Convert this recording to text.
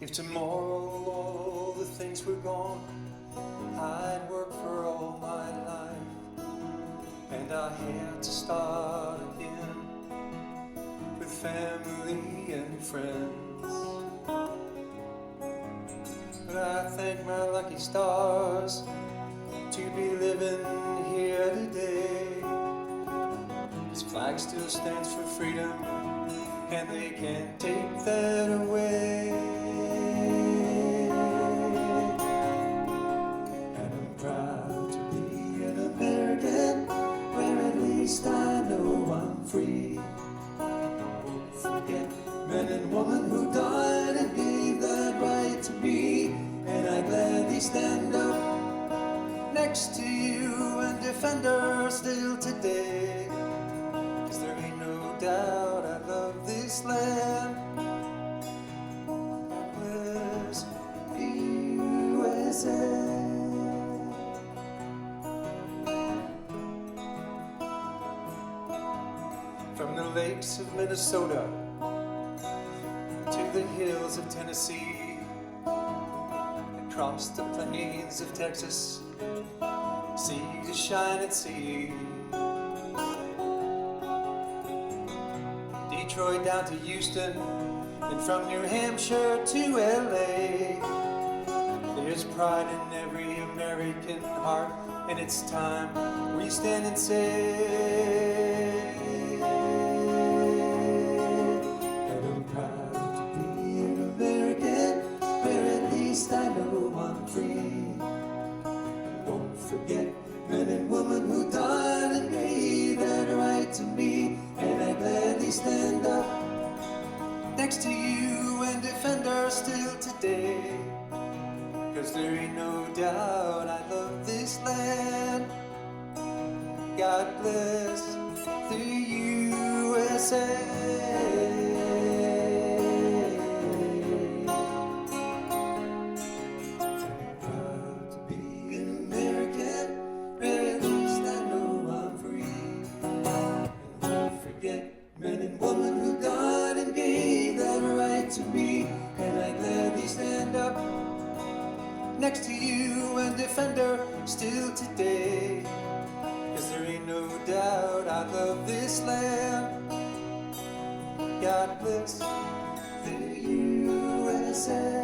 If tomorrow all the things were gone, I'd work for all my life, and I had to start again with family and friends. But I thank my lucky stars to be living here today. This flag still stands for freedom, and they can't take that away. And I'm proud to be an American, where at least I know I'm free. Won't forget men and women who died and gave that right to me, and I gladly stand up next to you and defend her still today. 'Cause there ain't no doubt I love this land. God bless the USA. From the lakes of Minnesota to the hills of Tennessee, across the plains of Texas, sea to shining sea, Detroit down to Houston, and from New Hampshire to LA. There's pride in every American heart, and it's time we stand and say that I'm proud to be an American, where at least I know I'm free. Won't forget men and women who died and gave that right to me, and I gladly stand up next to you and defend her still today. 'Cause there ain't no doubt I love this land. God bless the USA. Men and women who died and gave that right to me, and I gladly stand up next to you and defend her still today. 'Cause there ain't no doubt I love this land. God bless the USA.